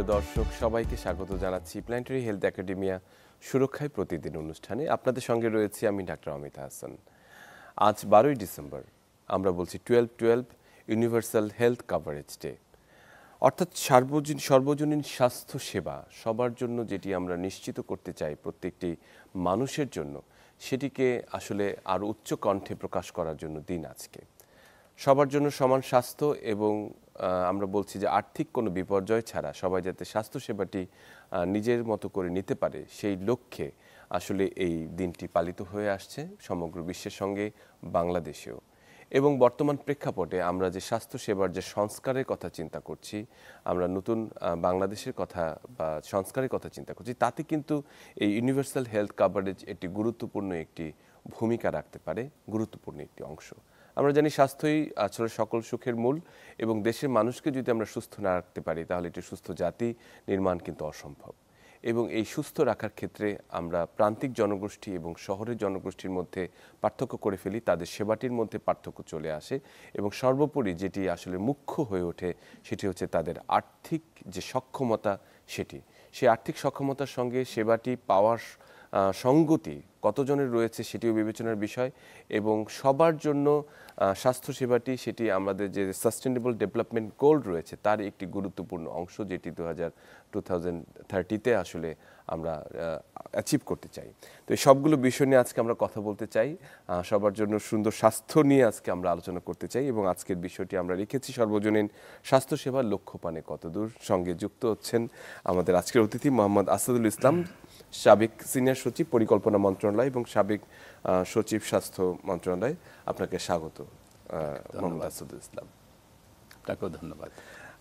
প্রিয় দর্শক সবাইকে স্বাগত জানাচ্ছি প্ল্যানেটারি হেলথ একাডেমিয়া সুরক্ষায় প্রতিদিন অনুষ্ঠানে। আপনাদের সঙ্গে রয়েছি আমি ডাক্তার অমিত হাসান। আজ 12ই ডিসেম্বর, আমরা বলছি 12/12 ইউনিভার্সাল হেলথ কভারেজ ডে, অর্থাৎ সর্বজনীন স্বাস্থ্য সেবা সবার জন্য যেটি আমরা নিশ্চিত করতে চাই প্রত্যেকটি মানুষের জন্য, সেটিকে আসলে আরও উচ্চ কণ্ঠে প্রকাশ করার জন্য দিন আজকে। সবার জন্য সমান স্বাস্থ্য এবং আমরা বলছি যে আর্থিক কোনো বিপর্যয় ছাড়া সবাই যাতে স্বাস্থ্যসেবাটি নিজের মতো করে নিতে পারে, সেই লক্ষ্যে আসলে এই দিনটি পালিত হয়ে আসছে সমগ্র বিশ্বের সঙ্গে বাংলাদেশেও। এবং বর্তমান প্রেক্ষাপটে আমরা যে স্বাস্থ্যসেবার যে সংস্কারের কথা চিন্তা করছি, আমরা নতুন বাংলাদেশের কথা বা সংস্কারের কথা চিন্তা করছি, তাতে কিন্তু এই ইউনিভার্সাল হেলথ কভারেজ একটি গুরুত্বপূর্ণ একটি ভূমিকা রাখতে পারে, গুরুত্বপূর্ণ একটি অংশ। আমরা জানি স্বাস্থ্যই আসলে সকল সুখের মূল, এবং দেশের মানুষকে যদি আমরা সুস্থ না রাখতে পারি তাহলে একটি সুস্থ জাতি নির্মাণ কিন্তু অসম্ভব। এবং এই সুস্থ রাখার ক্ষেত্রে আমরা প্রান্তিক জনগোষ্ঠী এবং শহরের জনগোষ্ঠীর মধ্যে পার্থক্য করে ফেলি, তাদের সেবাটির মধ্যে পার্থক্য চলে আসে, এবং সর্বোপরি যেটি আসলে মুখ্য হয়ে ওঠে সেটি হচ্ছে তাদের আর্থিক যে সক্ষমতা, সেই আর্থিক সক্ষমতার সঙ্গে সেবাটি পাওয়ার সঙ্গতি কতজনের রয়েছে সেটিও বিবেচনার বিষয়। এবং সবার জন্য স্বাস্থ্যসেবাটি সেটি আমাদের যে সাস্টেনেবল ডেভেলপমেন্ট গোল রয়েছে তার একটি গুরুত্বপূর্ণ অংশ, যেটি 2030-তে আসলে আমরা অ্যাচিভ করতে চাই। তো এই সবগুলো বিষয় নিয়ে আজকে আমরা কথা বলতে চাই, সবার জন্য সুন্দর স্বাস্থ্য নিয়ে আজকে আমরা আলোচনা করতে চাই। এবং আজকের বিষয়টি আমরা রেখেছি সর্বজনীন স্বাস্থ্যসেবার লক্ষ্যপানে কতদূর। সঙ্গে যুক্ত হচ্ছেন আমাদের আজকের অতিথি মোহাম্মদ আসাদুল ইসলাম, সাবেক সিনিয়র সচিব পরিকল্পনা মন্ত্রণালয় এবং সাবেক সচিব স্বাস্থ্য মন্ত্রণালয়। আপনাকে স্বাগত মোহাম্মদ আসাদুল ইসলাম। আপনাকেও ধন্যবাদ।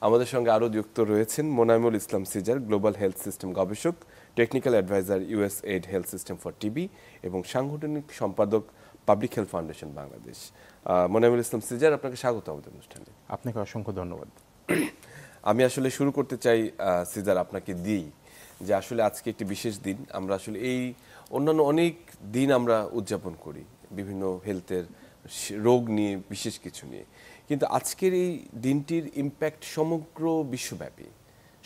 আমাদের সঙ্গে আরও যুক্ত রয়েছেন Monaimul Islam Sizar, global health system গবেষক, technical adviser USAID health system for TB এবং সাংগঠনিক সম্পাদক public health foundation Bangladesh. Monaimul Islam Sizar, আপনাকে স্বাগত আমাদের অনুষ্ঠানে। আপনাকে অসংখ্য ধন্যবাদ। আমি আসলে শুরু করতে চাই সিজার আপনাকে দিই, যে আসলে আজকে একটি বিশেষ দিন। আমরা আসলে এই অন্যান্য অনেক দিন আমরা উদযাপন করি বিভিন্ন হেলথের রোগ নিয়ে, বিশেষ কিছু নিয়ে, কিন্তু আজকের এই দিনটির ইম্প্যাক্ট সমগ্র বিশ্বব্যাপী,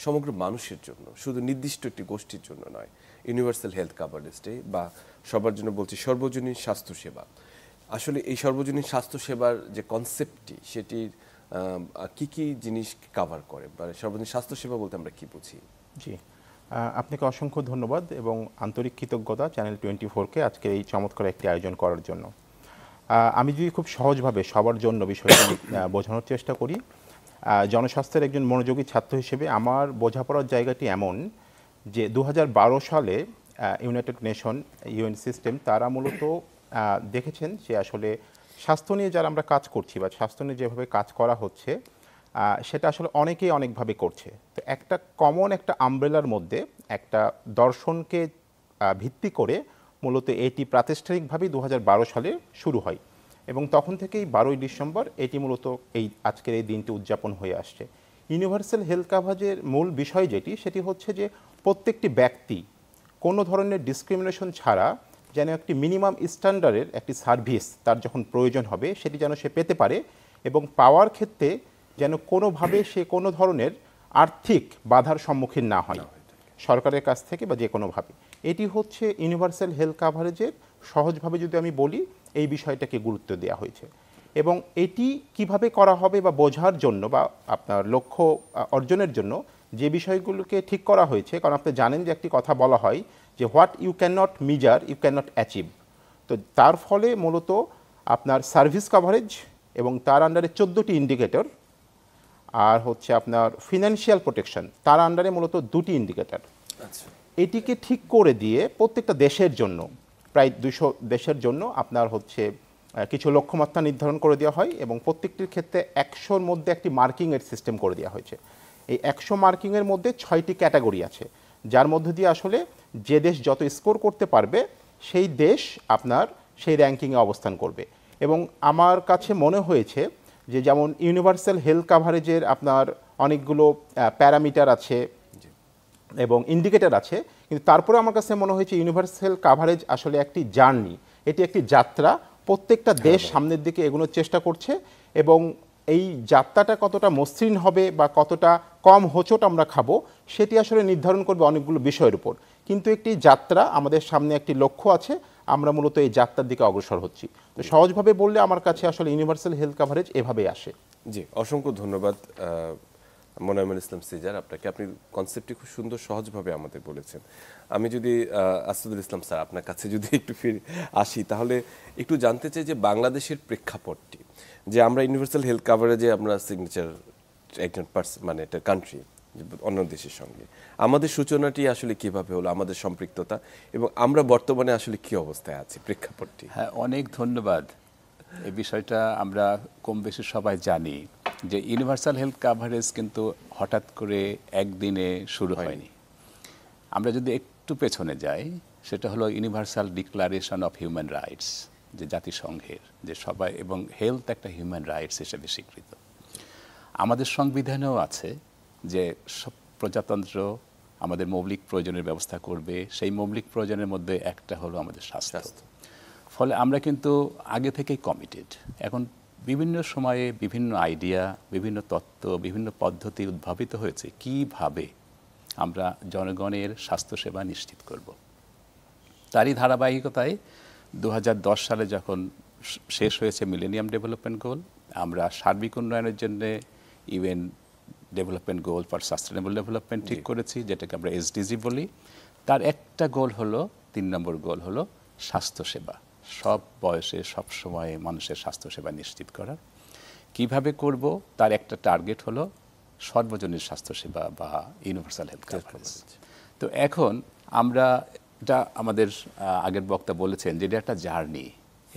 সমগ্র মানুষের জন্য, শুধু নির্দিষ্ট একটি গোষ্ঠীর জন্য নয়। ইউনিভার্সাল হেলথ কভারেজ ডে বা সবার জন্য বলছি সর্বজনীন স্বাস্থ্যসেবা। আসলে এই সর্বজনীন স্বাস্থ্যসেবার যে কনসেপ্টটি, সেটির কি কি জিনিস কভার করে, মানে সর্বজনীন স্বাস্থ্যসেবা বলতে আমরা কি বুঝি? জি, আপনাকে অসংখ্য ধন্যবাদ এবং আন্তরিক কৃতজ্ঞতা চ্যানেল 24-কে আজকে এই চমৎকার একটি আয়োজন করার জন্য। আমি যদি খুব সহজভাবে সবার জন্য বিষয়টি বোঝানোর চেষ্টা করি, জনস্বাস্থ্যের একজন মনোযোগী ছাত্র হিসেবে আমার বোঝাপড়ার জায়গাটি এমন যে 2012 সালে ইউনাইটেড নেশন UN সিস্টেম তারা মূলত দেখেছেন যে আসলে স্বাস্থ্য নিয়ে যারা আমরা কাজ করছি বা স্বাস্থ্য নিয়ে যেভাবে কাজ করা হচ্ছে সেটা আসলে অনেকেই অনেকভাবে করছে। তো একটা কমন একটা আমব্রেলার মধ্যে একটা দর্শনকে ভিত্তি করে মূলত এটি প্রাতিষ্ঠানিকভাবেই 2012 সালে শুরু হয় এবং তখন থেকেই 12ই ডিসেম্বর এটি মূলত এই আজকের এই দিনটি উদযাপন হয়ে আসছে। ইউনিভার্সাল হেলথ কভারেজের মূল বিষয় যেটি, সেটি হচ্ছে যে প্রত্যেকটি ব্যক্তি কোনো ধরনের ডিসক্রিমিনেশন ছাড়া যেন একটি মিনিমাম স্ট্যান্ডার্ডের একটি সার্ভিস তার যখন প্রয়োজন হবে সেটি যেন সে পেতে পারে, এবং পাওয়ার ক্ষেত্রে যেন কোনোভাবে সে কোনো ধরনের আর্থিক বাধার সম্মুখীন না হয় সরকারের কাছ থেকে বা যে কোনোভাবে। এটি হচ্ছে ইউনিভার্সাল হেলথ কভারেজের সহজভাবে যদি আমি বলি এই বিষয়টাকে গুরুত্ব দেওয়া হয়েছে। এবং এটি কিভাবে করা হবে বা বোঝার জন্য বা আপনার লক্ষ্য অর্জনের জন্য যে বিষয়গুলোকে ঠিক করা হয়েছে, কারণ আপনি জানেন যে একটি কথা বলা হয় যে what you can not measure you can not achieve. তো তার ফলে মূলত আপনার সার্ভিস কভারেজ এবং তার আন্ডারে 14টি ইন্ডিকেটর, আর হচ্ছে আপনার ফিনান্সিয়াল প্রোটেকশন তার আন্ডারে মূলত 2টি ইন্ডিকেটর। আচ্ছা, এটিকে ঠিক করে দিয়ে প্রত্যেকটা দেশের জন্য, প্রায় 200 দেশের জন্য আপনার হচ্ছে কিছু লক্ষ্যমাত্রা নির্ধারণ করে দেওয়া হয় এবং প্রত্যেকটির ক্ষেত্রে 100-র মধ্যে একটি মার্কিংয়ের সিস্টেম করে দেওয়া হয়েছে। এই 100 মার্কিংয়ের মধ্যে 6টি ক্যাটাগরি আছে, যার মধ্যে দিয়ে আসলে যে দেশ যত স্কোর করতে পারবে সেই দেশ আপনার সেই র্যাঙ্কিংয়ে অবস্থান করবে। এবং আমার কাছে মনে হয়েছে যে যেমন ইউনিভার্সাল হেলথ কভারেজের আপনার অনেকগুলো প্যারামিটার আছে এবং ইন্ডিকেটর আছে, কিন্তু তারপরে আমার কাছে মনে হয়েছে ইউনিভার্সাল কভারেজ আসলে একটি জার্নি, এটি একটি যাত্রা। প্রত্যেকটা দেশ সামনের দিকে এগোনোর চেষ্টা করছে এবং এই যাত্রাটা কতটা মসৃণ হবে বা কতটা কম হোঁচট আমরা খাবো সেটি আসলে নির্ধারণ করবে অনেকগুলো বিষয়ের উপর। কিন্তু একটি যাত্রা, আমাদের সামনে একটি লক্ষ্য আছে, আমরা মূলত এই যাত্রার দিকে অগ্রসর হচ্ছি। তো সহজভাবে বললে আমার কাছে আসলে ইউনিভার্সাল হেলথ কাভারেজ এভাবেই আসে। জি, অসংখ্য ধন্যবাদ মোনায়েমুল ইসলাম সিজার আপনাকে। আপনি কনসেপ্টটি খুব সুন্দর সহজভাবে আমাদের বলেছেন। আমি যদি আসাদুল ইসলাম স্যার আপনার কাছে যদি একটু ফিরে আসি, তাহলে একটু জানতে চাই যে বাংলাদেশের প্রেক্ষাপটটি, যে আমরা ইউনিভার্সাল হেলথ কাভারেজে আমরা সিগনেচার একজন মানে একটা কান্ট্রি অন্য দেশের সঙ্গে, আমাদের সূচনাটি আসলে কিভাবে হলো, আমাদের সম্পৃক্ততা, এবং আমরা বর্তমানে আসলে কি অবস্থায় আছি, প্রেক্ষাপটটি। হ্যাঁ, অনেক ধন্যবাদ। এই বিষয়টা আমরা কম বেশি সবাই জানি যে ইউনিভার্সাল হেলথ কাভারেজ কিন্তু হঠাৎ করে একদিনে শুরু হয়নি। আমরা যদি একটু পেছনে যাই, সেটা হলো universal declaration of human rights, যে জাতিসংঘের, যে সবাই, এবং হেলথ একটা হিউম্যান রাইটস হিসেবে স্বীকৃত। আমাদের সংবিধানেও আছে যে সব প্রজাতন্ত্র আমাদের মৌলিক প্রয়োজনের ব্যবস্থা করবে, সেই মৌলিক প্রয়োজনের মধ্যে একটা হলো আমাদের স্বাস্থ্য। ফলে আমরা কিন্তু আগে থেকেই কমিটেড। এখন বিভিন্ন সময়ে বিভিন্ন আইডিয়া, বিভিন্ন তত্ত্ব, বিভিন্ন পদ্ধতি উদ্ভাবিত হয়েছে কিভাবে আমরা জনগণের স্বাস্থ্যসেবা নিশ্চিত করব। তারই ধারাবাহিকতায় 2010 সালে যখন শেষ হয়েছে মিলেনিয়াম ডেভেলপমেন্ট গোল, আমরা সার্বিক উন্নয়নের জন্য UN development goal for sustainable development ঠিক করেছি, যেটাকে আমরা এসডিজি বলি। তার একটা গোল হলো, 3 নম্বর গোল হলো স্বাস্থ্যসেবা, সব বয়সে সব সময়ে মানুষের স্বাস্থ্যসেবা নিশ্চিত করা। কিভাবে করব তার একটা টার্গেট হলো সর্বজনীন স্বাস্থ্যসেবা বা ইউনিভার্সাল হেলথ কাভারেজ। তো এখন আমরা, এটা আমাদের আগের বক্তা বলেছেন যে এটা একটা জার্নি,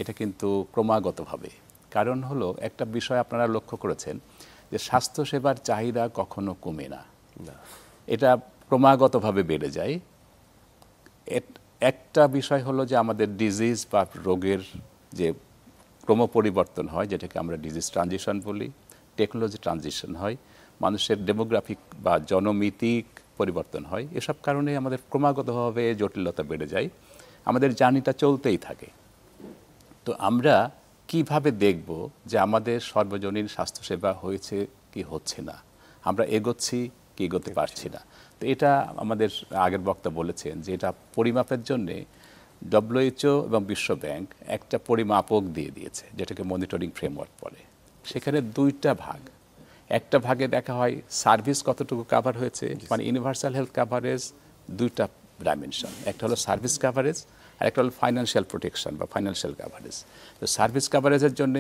এটা কিন্তু ক্রমাগতভাবে। কারণ হলো একটা বিষয় আপনারা লক্ষ্য করেছেন যে স্বাস্থ্যসেবার চাহিদা কখনো কমে না, এটা ক্রমাগতভাবে বেড়ে যায়। একটা বিষয় হলো যে আমাদের ডিজিজ বা রোগের যে ক্রমপরিবর্তন হয়, যেটাকে আমরা ডিজিজ ট্রানজিশন বলি, টেকনোলজি ট্রানজিশন হয়, মানুষের ডেমোগ্রাফিক বা জনমিতিক পরিবর্তন হয়। এসব কারণে আমাদের ক্রমাগতভাবে জটিলতা বেড়ে যায়, আমাদের জার্নিটা চলতেই থাকে। তো আমরা কিভাবে দেখব যে আমাদের সর্বজনীন স্বাস্থ্যসেবা হয়েছে কি হচ্ছে না, আমরা এগোচ্ছি কি এগোতে পারছি না। তো এটা আমাদের আগের বক্তা বলেছেন যে এটা পরিমাপের জন্যে WHO এবং বিশ্ব ব্যাংক একটা পরিমাপক দিয়ে দিয়েছে, যেটাকে মনিটরিং ফ্রেমওয়ার্ক বলে। সেখানে 2টা ভাগ, একটা ভাগে দেখা হয় সার্ভিস কতটুকু কাভার হয়েছে, মানে ইউনিভার্সাল হেলথ কাভারেজ 2টা ডাইমেনশন, একটা হলো সার্ভিস কাভারেজ আর একটা হলো ফাইন্যান্সিয়াল প্রোটেকশন বা ফাইন্যান্সিয়াল কাভারেজ। তো সার্ভিস কাভারেজের জন্য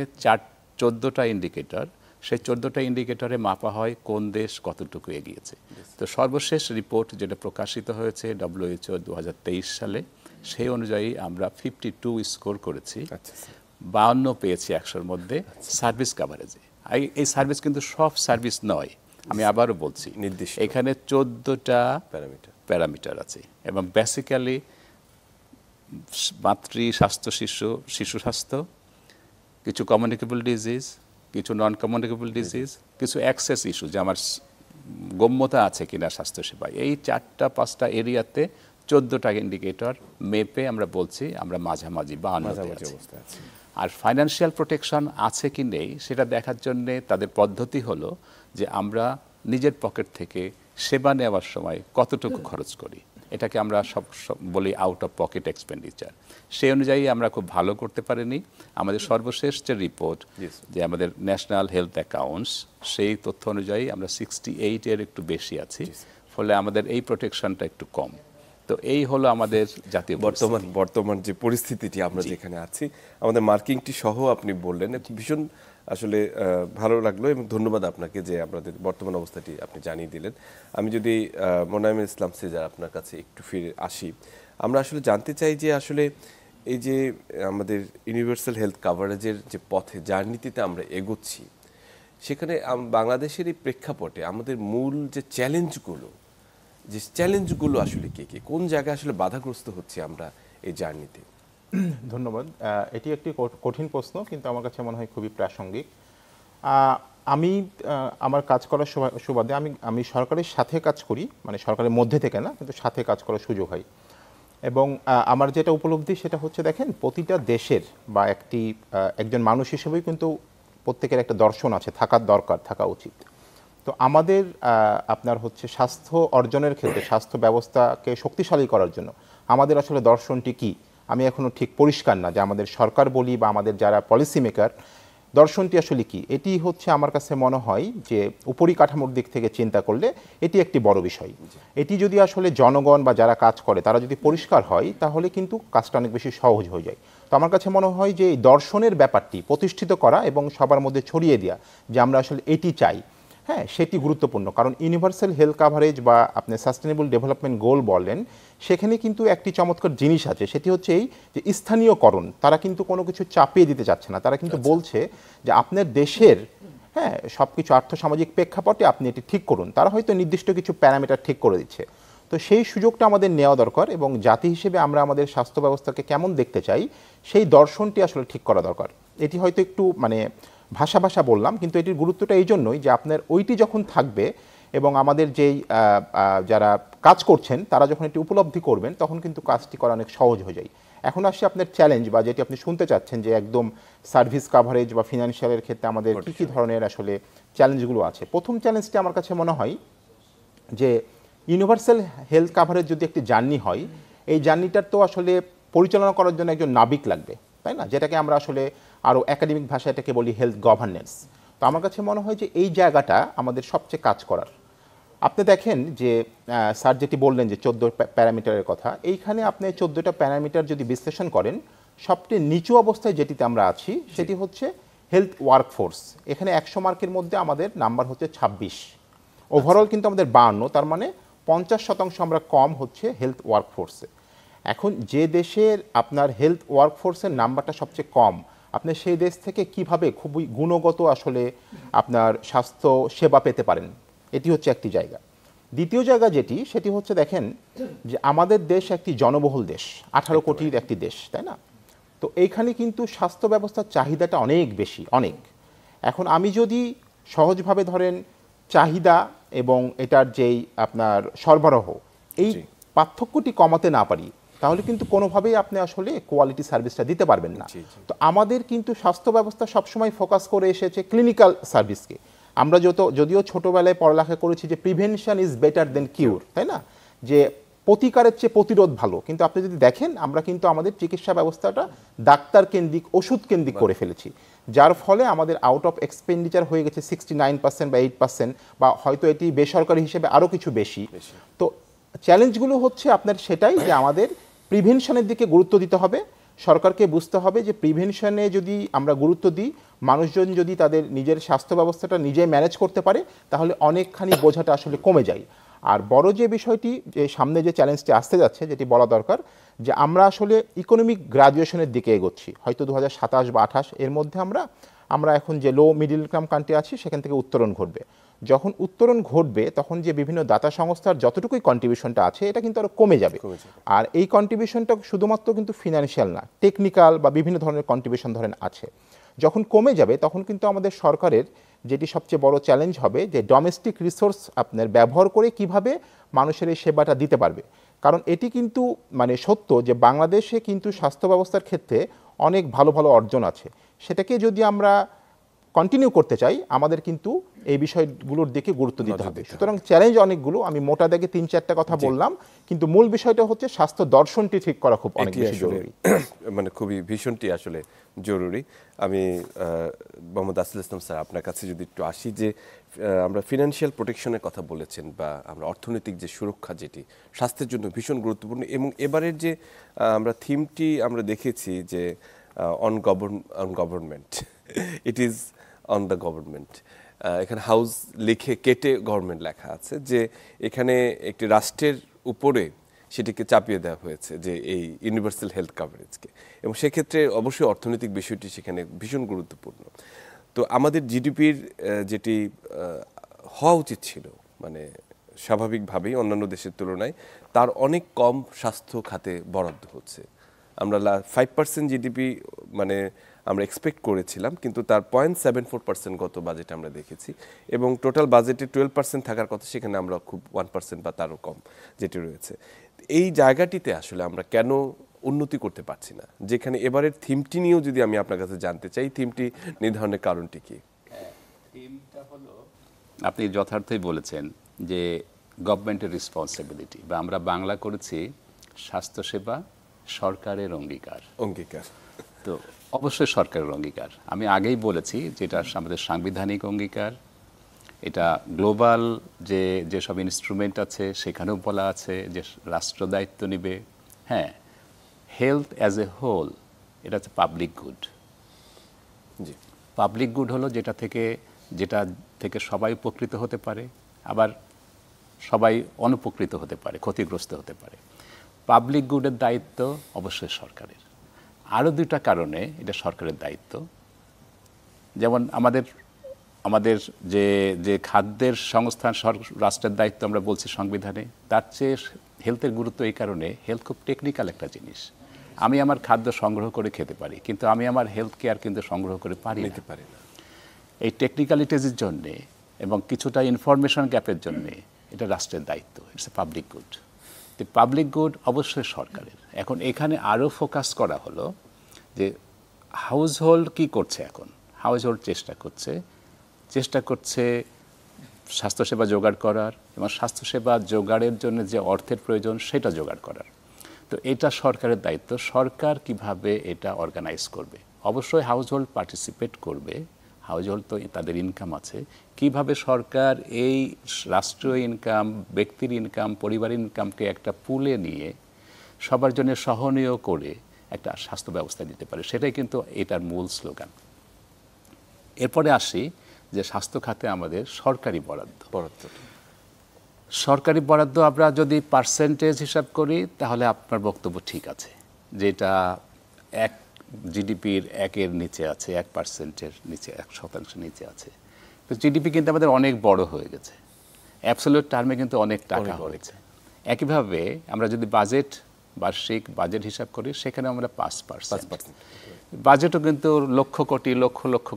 14টা ইন্ডিকেটর, সেই 14টা ইন্ডিকেটরে মাপা হয় কোন দেশ কতটুকু এগিয়েছে। তো সর্বশেষ রিপোর্ট যেটা প্রকাশিত হয়েছে WHO 2023 সালে, সেই অনুযায়ী আমরা 52 স্কোর করেছি, 52 পেয়েছি 100-র মধ্যে সার্ভিস কাভারেজে। এই সার্ভিস কিন্তু সব সার্ভিস নয়, আমি আবারও বলছি, নির্দিষ্ট এখানে 14টা প্যারামিটার আছে, এবং বেসিক্যালি মাতৃ স্বাস্থ্য, শিশু স্বাস্থ্য, কিছু কমিউনিকেবল ডিজিজ, কিছু নন কমিউনিকেবল ডিজিজ, কিছু অ্যাক্সেস ইস্যু, যে আমার গম্যতা আছে কিনা স্বাস্থ্যসেবায়। এই 4-5টা এরিয়াতে 14টা ইন্ডিকেটর মেপে আমরা বলছি আমরা মাঝামাঝি বা অবস্থা আছি। আর ফাইন্যান্সিয়াল প্রোটেকশন আছে কি নেই সেটা দেখার জন্যে তাদের পদ্ধতি হলো যে আমরা নিজের পকেট থেকে সেবা নেওয়ার সময় কতটুকু খরচ করি, এটাকে আমরা সব বলি আউট অফ পকেট এক্সপেন্ডিচার। সেই অনুযায়ী আমরা খুব ভালো করতে পারিনি। আমাদের সর্বশেষ যে রিপোর্ট, যে আমাদের ন্যাশনাল হেলথ অ্যাকাউন্টস, সেই তথ্য অনুযায়ী আমরা 68-এর একটু বেশি আছি, ফলে আমাদের এই প্রোটেকশনটা একটু কম। তো এই হলো আমাদের জাতীয় বর্তমান যে পরিস্থিতিটি আমরা যেখানে আছি, আমাদের মার্কিংটি সহ আপনি বললেন, ভীষণ আসলে ভালো লাগলো, এবং ধন্যবাদ আপনাকে যে আমাদের বর্তমান অবস্থাটি আপনি জানিয়ে দিলেন। আমি যদি মোনায়েমুল ইসলাম সিজার আপনার কাছে একটু ফিরে আসি, আমরা আসলে জানতে চাই যে আসলে এই যে আমাদের ইউনিভার্সাল হেলথ কাভারেজের যে পথে, জার্নিতে আমরা এগোচ্ছি, সেখানে বাংলাদেশের এই প্রেক্ষাপটে আমাদের মূল যে চ্যালেঞ্জগুলো আসলে কি কি, কোন জায়গায় আসলে বাধাগ্রস্ত হচ্ছে আমরা এই জার্নিতে? ধন্যবাদ। এটি একটি কঠিন প্রশ্ন, কিন্তু আমার কাছে মনে হয় খুবই প্রাসঙ্গিক। আমি আমার কাজ করার সুবাদে আমি সরকারের সাথে কাজ করি, মানে সরকারের মধ্যে থেকে না, কিন্তু সাথে কাজ করার সুযোগ হয়। এবং আমার যেটা উপলব্ধি সেটা হচ্ছে, দেখেন, প্রতিটা দেশের বা একজন মানুষ হিসেবেই কিন্তু প্রত্যেকের একটা দর্শন আছে, থাকার দরকার, থাকা উচিত। তো আমাদের আপনার হচ্ছে স্বাস্থ্য অর্জনের ক্ষেত্রে স্বাস্থ্য ব্যবস্থাকে শক্তিশালী করার জন্য আমাদের আসলে দর্শনটি কি, আমি এখনো ঠিক পরিষ্কার না যে আমাদের সরকার বলি বা আমাদের যারা পলিসি মেকার দর্শনটি আসলে কি। এটি হচ্ছে আমার কাছে মনে হয় যে উপরিকাঠামোর দিক থেকে চিন্তা করলে এটি একটি বড় বিষয়। এটি যদি আসলে জনগণ বা যারা কাজ করে তারা যদি পরিষ্কার হয় তাহলে কিন্তু কাজটা অনেক বেশি সহজ হয়ে যায়। তো আমার কাছে মনে হয় যে এই দর্শনের ব্যাপারটি প্রতিষ্ঠিত করা এবং সবার মধ্যে ছড়িয়ে দেওয়া যে আমরা আসলে এটি চাই, হ্যাঁ, সেটি গুরুত্বপূর্ণ। কারণ ইউনিভার্সাল হেলথ কাভারেজ বা আপনি সাস্টেনেবল ডেভেলপমেন্ট গোল বলেন, সেখানে কিন্তু একটি চমৎকার জিনিস আছে, সেটি হচ্ছে এই যে স্থানীয়করণ। তারা কিন্তু কোনো কিছু চাপিয়ে দিতে চাচ্ছে না, তারা কিন্তু বলছে যে আপনার দেশের হ্যাঁ সব কিছু আর্থসামাজিক প্রেক্ষাপটে আপনি এটি ঠিক করুন। তারা হয়তো নির্দিষ্ট কিছু প্যারামিটার ঠিক করে দিচ্ছে। তো সেই সুযোগটা আমাদের নেওয়া দরকার এবং জাতি হিসেবে আমরা আমাদের স্বাস্থ্য ব্যবস্থাকে কেমন দেখতে চাই সেই দর্শনটি আসলে ঠিক করা দরকার। এটি হয়তো একটু মানে ভাষা বললাম, কিন্তু এটির গুরুত্বটা এই জন্যই যে আপনার ওইটি যখন থাকবে এবং আমাদের যেই যারা কাজ করছেন তারা যখন এটি উপলব্ধি করবেন তখন কিন্তু কাজটি করা অনেক সহজ হয়ে যায়। এখন আসছে আপনার চ্যালেঞ্জ বা যেটি আপনি শুনতে চাচ্ছেন যে একদম সার্ভিস কাভারেজ বা ফিনান্সিয়ালের ক্ষেত্রে আমাদের কী ধরনের আসলে চ্যালেঞ্জগুলো আছে। প্রথম চ্যালেঞ্জটি আমার কাছে মনে হয় যে ইউনিভার্সাল হেলথ কাভারেজ যদি একটি জার্নি হয়, এই জার্নিটার তো আসলে পরিচালনা করার জন্য একজন নাবিক লাগবে, তাই না, যেটাকে আমরা আসলে আরও একাডেমিক ভাষায় এটাকে বলি হেলথ গভর্নেন্স। তো আমার কাছে মনে হয় যে এই জায়গাটা আমাদের সবচেয়ে কাজ করার। আপনি দেখেন যে স্যার যেটি বললেন যে 14 প্যারামিটারের কথা, এইখানে আপনি 14টা প্যারামিটার যদি বিশ্লেষণ করেন সবচেয়ে নিচু অবস্থায় যেটিতে আমরা আছি সেটি হচ্ছে হেলথ ওয়ার্কফোর্স। এখানে 100 মার্কের মধ্যে আমাদের নাম্বার হচ্ছে 26, ওভারঅল কিন্তু আমাদের 52, তার মানে 50% আমরা কম হচ্ছে হেলথ ওয়ার্কফোর্সে। এখন যে দেশের আপনার হেলথ ওয়ার্কফোর্সের নাম্বারটা সবচেয়ে কম, আপনি সেই দেশ থেকে কিভাবে খুবই গুণগত আসলে আপনার স্বাস্থ্য সেবা পেতে পারেন, এটি হচ্ছে একটি জায়গা। দ্বিতীয় জায়গা যেটি সেটি হচ্ছে দেখেন যে আমাদের দেশ একটি জনবহুল দেশ, 18 কোটির একটি দেশ, তাই না। তো এইখানে কিন্তু স্বাস্থ্য ব্যবস্থার চাহিদাটা অনেক বেশি, অনেক। এখন আমি যদি সহজভাবে ধরেন চাহিদা এবং এটার যেই আপনার সরবরাহ এই পার্থক্যটি কমাতে না পারি তাহলে কিন্তু কোনোভাবেই আপনি আসলে কোয়ালিটি সার্ভিসটা দিতে পারবেন না। তো আমাদের কিন্তু স্বাস্থ্য ব্যবস্থা সবসময় ফোকাস করে এসেছে ক্লিনিক্যাল সার্ভিসকে। আমরা যদিও ছোটোবেলায় পড়ালেখা করেছি যে প্রিভেনশন ইজ বেটার দেন কিউর, তাই না, যে প্রতিকারের চেয়ে প্রতিরোধ ভালো। কিন্তু আপনি যদি দেখেন আমরা কিন্তু আমাদের চিকিৎসা ব্যবস্থাটা ডাক্তার কেন্দ্রিক, ওষুধ কেন্দ্রিক করে ফেলেছি, যার ফলে আমাদের আউট অফ এক্সপেন্ডিচার হয়ে গেছে 69% বা 8%, বা হয়তো এটি বেসরকারি হিসেবে আরও কিছু বেশি। তো চ্যালেঞ্জগুলো হচ্ছে আপনার সেটাই যে আমাদের প্রিভেনশনের দিকে গুরুত্ব দিতে হবে। সরকারকে বুঝতে হবে যে প্রিভেনশনে যদি আমরা গুরুত্ব দিই, মানুষজন যদি তাদের নিজের স্বাস্থ্য ব্যবস্থাটা নিজে ম্যানেজ করতে পারে তাহলে অনেকখানি বোঝাটা আসলে কমে যায়। আর বড় যে বিষয়টি যে সামনে যে চ্যালেঞ্জটি আসতে যাচ্ছে যেটি বলা দরকার, যে আমরা আসলে ইকোনমিক গ্রাজুয়েশনের দিকে এগোচ্ছি, হয়তো 2027 বা 28 এর মধ্যে আমরা এখন যে লো মিডল ইনকাম কান্ট্রি আছি সেখান থেকে উত্তরণ ঘটবে। যখন উত্তরণ ঘটবে তখন যে বিভিন্ন দাতা সংস্থার যতটুকুই কন্ট্রিবিউশনটা আছে এটা কিন্তু আরও কমে যাবে। আর এই কন্ট্রিবিউশনটা শুধুমাত্র কিন্তু ফিনান্সিয়াল না, টেকনিক্যাল বা বিভিন্ন ধরনের কন্ট্রিবিউশন ধরেন আছে। যখন কমে যাবে তখন কিন্তু আমাদের সরকারের যেটি সবচেয়ে বড় চ্যালেঞ্জ হবে যে ডোমেস্টিক রিসোর্স আপনার ব্যবহার করে কিভাবে মানুষের এই সেবাটা দিতে পারবে। কারণ এটি কিন্তু মানে সত্য যে বাংলাদেশে কিন্তু স্বাস্থ্য ব্যবস্থার ক্ষেত্রে অনেক ভালো ভালো অর্জন আছে, সেটাকে যদি আমরা কন্টিনিউ করতে চাই আমাদের কিন্তু এই বিষয়গুলোর দিকে গুরুত্ব দিতে হবে। সুতরাং চ্যালেঞ্জ অনেকগুলো, আমি মোটা দাগে 3-4টা কথা বললাম, কিন্তু মূল বিষয়টা হচ্ছে স্বাস্থ্য দর্শনটি ঠিক করা খুব অনেক বেশি জরুরি, মানে খুবই ভীষণটি আসলে জরুরি। আমি মোহাম্মদ আসিল ইসলাম স্যার আপনার কাছে যদি একটু আসি, যে আমরা ফিনান্সিয়াল প্রোটেকশনের কথা বলেছেন বা আমরা অর্থনৈতিক যে সুরক্ষা যেটি স্বাস্থ্যের জন্য ভীষণ গুরুত্বপূর্ণ, এবং এবারের যে আমরা থিমটি আমরা দেখেছি যে on government, it is on the government. এখানে হাউস লিখে কেটে গভর্নমেন্ট লেখা আছে, যে এখানে একটি রাষ্ট্রের উপরে সেটিকে চাপিয়ে দেওয়া হয়েছে যে এই ইউনিভার্সাল হেলথ কাভারেজকে, এবং সেক্ষেত্রে অবশ্যই অর্থনৈতিক বিষয়টি সেখানে ভীষণ গুরুত্বপূর্ণ। তো আমাদের জিডিপির যেটি হওয়া উচিত ছিল মানে স্বাভাবিকভাবেই অন্যান্য দেশের তুলনায় তার অনেক কম স্বাস্থ্য খাতে বরাদ্দ হচ্ছে। আমরা 5% জিডিপি মানে আমরা এক্সপেক্ট করেছিলাম, কিন্তু তার 0.74% গত বাজেটে আমরা দেখেছি, এবং টোটাল বাজেটে 12% থাকার কথা, সেখানে আমরা খুব 1% বা তারও কম যেটি রয়েছে। এই জায়গাটিতে আসলে আমরা কেন উন্নতি করতে পারছি না, যেখানে এবারের থিমটি নিয়েও যদি আমি আপনার কাছে জানতে চাই, থিমটি নির্ধারণের কারণটি কি? আপনি যথার্থই বলেছেন যে গভর্নমেন্টের রেসপন্সিবিলিটি, বা আমরা বাংলা করেছি স্বাস্থ্যসেবা সরকারের অঙ্গীকার। তো অবশ্যই সরকারের অঙ্গীকার। আমি আগেই বলেছি যে এটা আমাদের সাংবিধানিক অঙ্গীকার, এটা গ্লোবাল যেসব ইনস্ট্রুমেন্ট আছে সেখানেও বলা আছে যে রাষ্ট্র দায়িত্ব নেবে। হ্যাঁ, হেলথ অ্যাজ এ হোল এটা হচ্ছে পাবলিক গুড। জি, পাবলিক গুড হলো যেটা থেকে সবাই উপকৃত হতে পারে, আবার সবাই অনুপকৃত হতে পারে, ক্ষতিগ্রস্ত হতে পারে। পাবলিক গুডের দায়িত্ব অবশ্যই সরকারের। আরও দুইটা কারণে এটা সরকারের দায়িত্ব। যেমন আমাদের যে খাদ্যের সংস্থান রাষ্ট্রের দায়িত্ব আমরা বলছি সংবিধানে, তার চেয়ে হেলথের গুরুত্ব এই কারণে, হেলথ খুব টেকনিক্যাল একটা জিনিস। আমি আমার খাদ্য সংগ্রহ করে খেতে পারি, কিন্তু আমি আমার হেলথ কেয়ার কিন্তু সংগ্রহ করে পারি না। এই টেকনিক্যালিটিজের জন্যে এবং কিছুটা ইনফরমেশন গ্যাপের জন্যে এটা রাষ্ট্রের দায়িত্ব। It's a public good. তো পাবলিক গুড অবশ্যই সরকারের। এখন এখানে আরও ফোকাস করা হলো যে হাউস হোল্ড কী করছে। এখন হাউস হোল্ড চেষ্টা করছে স্বাস্থ্যসেবা জোগাড় করার, এবং স্বাস্থ্যসেবা জোগাড়ের জন্য যে অর্থের প্রয়োজন সেটা জোগাড় করার। তো এটা সরকারের দায়িত্ব। সরকার কিভাবে এটা অর্গানাইজ করবে, অবশ্যই হাউস হোল্ড পার্টিসিপেট করবে। হাউস হোল্ড তো তাদের ইনকাম আছে, কিভাবে সরকার এই রাষ্ট্রীয় ইনকাম, ব্যক্তির ইনকাম, পরিবারের ইনকামকে একটা পুলে নিয়ে সবার জন্য সহনীয় করে একটা স্বাস্থ্য ব্যবস্থা দিতে পারে, সেটাই কিন্তু এটার মূল স্লোগান। এরপরে আসি যে স্বাস্থ্য খাতে আমাদের সরকারি বরাদ্দ আমরা যদি পার্সেন্টেজ হিসাব করি তাহলে আপনার বক্তব্য ঠিক আছে, যেটা জিডিপির 1-এর নিচে আছে, 1%-এর নিচে, 1% নিচে আছে। তো জিডিপি কিন্তু আমাদের অনেক বড় হয়ে গেছে, অ্যাবসলিউট টার্মে কিন্তু অনেক টাকা হয়েছে। একইভাবে আমরা যদি বার্ষিক বাজেট হিসাব করি সেখানে আমরা 5%। বাজেটও কিন্তু লক্ষ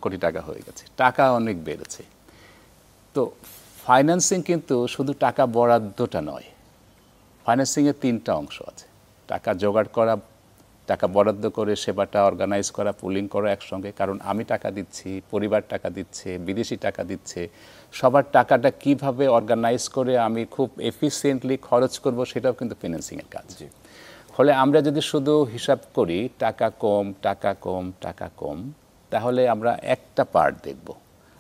কোটি টাকা হয়ে গেছে, টাকা অনেক বেড়েছে। তো ফাইন্যান্সিং কিন্তু শুধু টাকা বরাদ্দটা নয়, ফাইন্যান্সিংয়ের 3টা অংশ আছে। টাকা জোগাড় করা, টাকা বরাদ্দ করে সেবাটা অর্গানাইজ করা, পুলিং করা একসঙ্গে। কারণ আমি টাকা দিচ্ছি, পরিবার টাকা দিচ্ছে, বিদেশি টাকা দিচ্ছে, সবার টাকাটা কিভাবে অর্গানাইজ করে আমি খুব এফিসিয়েন্টলি খরচ করব সেটাও কিন্তু ফিন্যান্সিংয়ের কাজ। ফলে আমরা যদি শুধু হিসাব করি টাকা কম, তাহলে আমরা একটা পার্ট দেখব,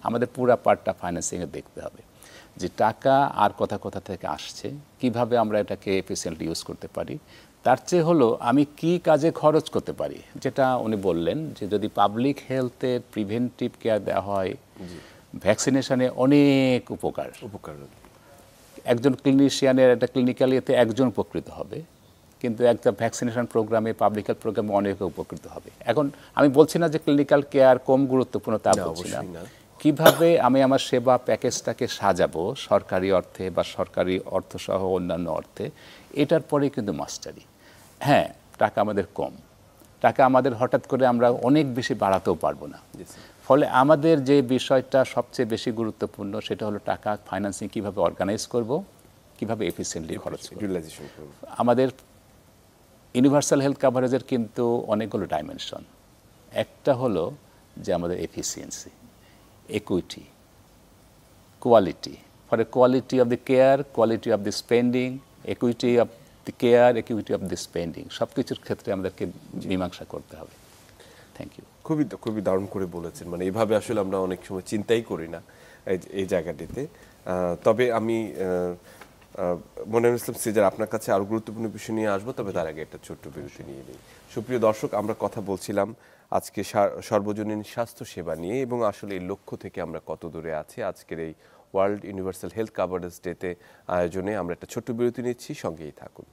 আমাদের পুরা পার্টটা ফাইন্যান্সিংয়ে দেখতে হবে যে টাকা আর কোথা থেকে আসছে, কিভাবে আমরা এটাকে এফিসিয়েন্টলি ইউজ করতে পারি। তার চেয়ে হলো আমি কি কাজে খরচ করতে পারি, যেটা উনি বললেন যে যদি পাবলিক হেলথের প্রিভেন্টিভ কেয়ার দেওয়া হয়, ভ্যাকসিনেশনে অনেক উপকার। একজন ক্লিনিশিয়ানের একটা ক্লিনিক্যাল ইয়েতে একজন উপকৃত হবে, কিন্তু একটা ভ্যাকসিনেশন প্রোগ্রামে, পাবলিক হেলথ প্রোগ্রামে অনেকে উপকৃত হবে। এখন আমি বলছি না যে ক্লিনিক্যাল কেয়ার কম গুরুত্বপূর্ণ, তা বলছি না। কিভাবে আমি আমার সেবা প্যাকেজটাকে সাজাবো সরকারি অর্থে বা সরকারি অর্থসহ অন্যান্য অর্থে, এটার পরে কিন্তু মাস্টারি। হ্যাঁ, টাকা আমাদের কম, টাকা আমাদের হঠাৎ করে আমরা অনেক বেশি বাড়াতেও পারবো না। ফলে আমাদের যে বিষয়টা সবচেয়ে বেশি গুরুত্বপূর্ণ সেটা হলো টাকা ফাইন্যান্সিং কিভাবে অর্গানাইজ করব, কিভাবে এফিসিয়েন্টলি খরচ করব। আমাদের ইউনিভার্সাল হেলথ কাভারেজের কিন্তু অনেকগুলো ডাইমেনশন। একটা হলো যে আমাদের efficiency, equity, quality. For a quality of the care, quality of the spending, equity of the care, equity of the spending, সব কিছুর ক্ষেত্রে আমাদেরকে মীমাংসা করতে হবে। Thank you. খুবই দারুণ করে বলেছেন। মানে এইভাবে আসলে আমরা অনেক সময় চিন্তাই করি না এই জায়গাটিতে। তবে আমি মনিরুল ইসলাম সিজার, আপনার কাছে আরও গুরুত্বপূর্ণ বিষয় নিয়ে আসবো, তবে তার আগে একটা ছোট্ট বিরতি নিয়ে নিই। সুপ্রিয় দর্শক, আমরা কথা বলছিলাম আজকে সর্বজনীন স্বাস্থ্য সেবা নিয়ে, এবং আসলে এই লক্ষ্য থেকে আমরা কত দূরে আছি। আজকের এই ওয়ার্ল্ড ইউনিভার্সাল হেলথ কাভারেজ ডেতে আয়োজনে আমরা একটা ছোট্ট বিরতি নিচ্ছি, সঙ্গেই থাকুন।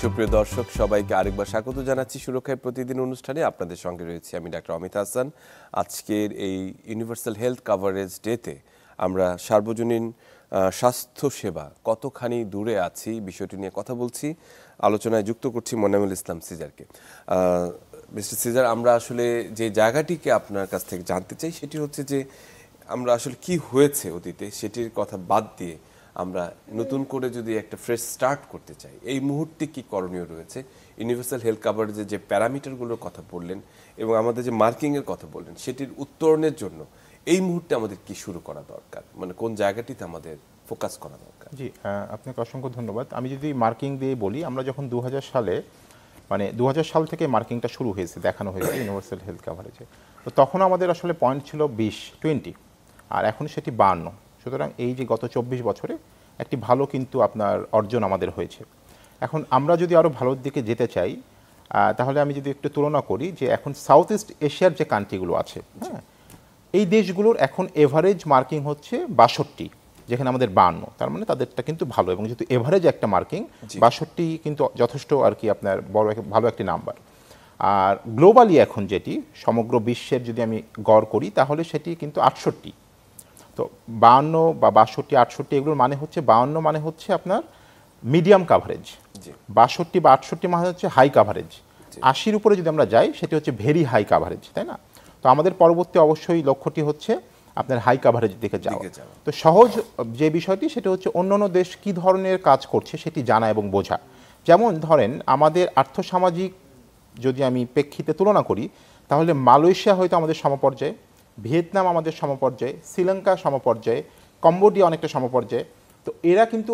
সুপ্রিয় দর্শক, সবাইকে আরেকবার স্বাগত জানাচ্ছি সুরক্ষায় প্রতিদিন অনুষ্ঠানে। আপনাদের সঙ্গে রয়েছি আমি ডাক্তার অমিত হাসান। আজকের এই ইউনিভার্সাল হেলথ কাভারেজ ডেতে আমরা সার্বজনীন স্বাস্থ্য সেবা কতখানি দূরে আছি বিষয়টি নিয়ে কথা বলছি, আলোচনায় যুক্ত করছি মনিরুল ইসলাম সিজারকে। মিস্টার সিজার, আমরা আসলে যে জায়গাটিকে আপনার কাছ থেকে জানতে চাই সেটি হচ্ছে যে আমরা আসলে কি হয়েছে অতীতে সেটির কথা বাদ দিয়ে আমরা নতুন করে যদি একটা ফ্রেশ স্টার্ট করতে চাই, এই মুহূর্তে কি করণীয় রয়েছে? ইউনিভার্সাল হেলথ কাভারেজের যে প্যারামিটারগুলোর কথা বললেন এবং আমাদের যে মার্কিংয়ের কথা বললেন, সেটির উত্তরণের জন্য এই মুহূর্তে আমাদের কি শুরু করা দরকার, মানে কোন জায়গাটিতে আমাদের ফোকাস করা দরকার? জি, আপনাকে অসংখ্য ধন্যবাদ। আমি যদি মার্কিং দিয়ে বলি, আমরা যখন 2000 সালে, মানে 2000 সাল থেকে মার্কিংটা শুরু হয়েছে, দেখানো হয়েছে ইউনিভার্সাল হেলথ কাভারেজে, তো তখন আমাদের আসলে পয়েন্ট ছিল 20 আর এখন সেটি 52। সুতরাং এই যে গত 24 বছরে একটি ভালো কিন্তু আপনার অর্জন আমাদের হয়েছে। এখন আমরা যদি আরও ভালোর দিকে যেতে চাই, তাহলে আমি যদি একটু তুলনা করি যে এখন সাউথ ইস্ট এশিয়ার যে কান্ট্রিগুলো আছে, হ্যাঁ, এই দেশগুলোর এখন এভারেজ মার্কিং হচ্ছে 62, যেখানে আমাদের 52, তার মানে তাদেরটা কিন্তু ভালো। এবং যেহেতু এভারেজ একটা মার্কিং 62 কিন্তু যথেষ্ট আর কি আপনার ভালো একটি নাম্বার। আর গ্লোবালি এখন যেটি সমগ্র বিশ্বের যদি আমি গড় করি তাহলে সেটি কিন্তু 68। তো 52 বা 62, 68 এগুলোর মানে হচ্ছে 52 মানে হচ্ছে আপনার মিডিয়াম কাভারেজ, 62 বা 68 মানে হচ্ছে হাই কাভারেজ, 80-র উপরে যদি আমরা যাই সেটি হচ্ছে ভেরি হাই কাভারেজ, তাই না? তো আমাদের পরবর্তী অবশ্যই লক্ষ্যটি হচ্ছে আপনার হাই কাভারেজের দিকে যাওয়া। তো সহজ যে বিষয়টি সেটা হচ্ছে অন্যান্য দেশ কী ধরনের কাজ করছে সেটি জানা এবং বোঝা। যেমন ধরেন আমাদের আর্থসামাজিক যদি আমি প্রেক্ষিতে তুলনা করি তাহলে মালয়েশিয়া হয়তো আমাদের সমপর্যায়ে, ভিয়েতনাম আমাদের সমপর্যায়ে, শ্রীলঙ্কা সমপর্যায়ে, কম্বোডিয়া অনেকটা সমপর্যায়ে। তো এরা কিন্তু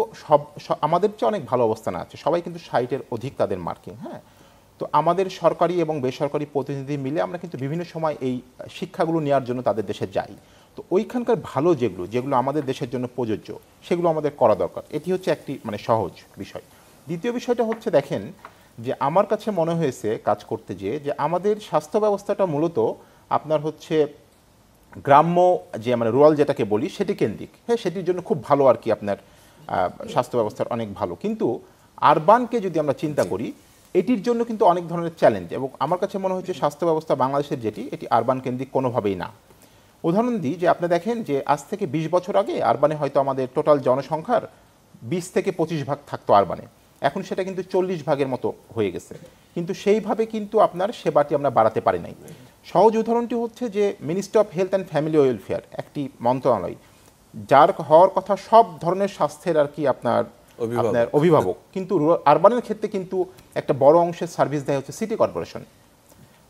আমাদের চেয়ে অনেক ভালো অবস্থানে আছে, সবাই কিন্তু 60-এর অধিক তাদের মার্কিং। হ্যাঁ, তো আমাদের সরকারি এবং বেসরকারি প্রতিনিধি মিলে আমরা কিন্তু বিভিন্ন সময় এই শিক্ষাগুলো নেওয়ার জন্য তাদের দেশে যাই। তো ওইখানকার ভালো যেগুলো আমাদের দেশের জন্য প্রযোজ্য সেগুলো আমাদের করা দরকার। এটি হচ্ছে একটি মানে সহজ বিষয়। দ্বিতীয় বিষয়টা হচ্ছে দেখেন যে আমার কাছে মনে হয়েছে কাজ করতে যেয়ে যে আমাদের স্বাস্থ্য ব্যবস্থাটা মূলত আপনার হচ্ছে গ্রাম্য যে মানে রুরাল যেটাকে বলি সেটি কেন্দ্রিক। হ্যাঁ, সেটির জন্য খুব ভালো আর কি আপনার স্বাস্থ্য ব্যবস্থার অনেক ভালো, কিন্তু আরবানকে যদি আমরা চিন্তা করি এটির জন্য কিন্তু অনেক ধরনের চ্যালেঞ্জ। এবং আমার কাছে মনে হচ্ছে স্বাস্থ্য ব্যবস্থা বাংলাদেশের যেটি এটি আরবান কেন্দ্রিক কোনোভাবেই না। উদাহরণ দিই যে আপনি দেখেন যে আজ থেকে 20 বছর আগে আরবানে হয়তো আমাদের টোটাল জনসংখ্যার 20 থেকে 25 ভাগ থাকতো আরবানে, এখন সেটা কিন্তু 40 ভাগের মতো হয়ে গেছে, কিন্তু সেইভাবে কিন্তু আপনার সেবাটি আমরা বাড়াতে পারি নাই। সহজ উদাহরণটি হচ্ছে যে ministry of health and family welfare একটি মন্ত্রণালয় যার হওয়ার কথা সব ধরনের স্বাস্থ্যের আর কি আপনার অভিভাবক, কিন্তু আরবানের ক্ষেত্রে কিন্তু একটা বড় অংশের সার্ভিস দেয় হচ্ছে সিটি কর্পোরেশন।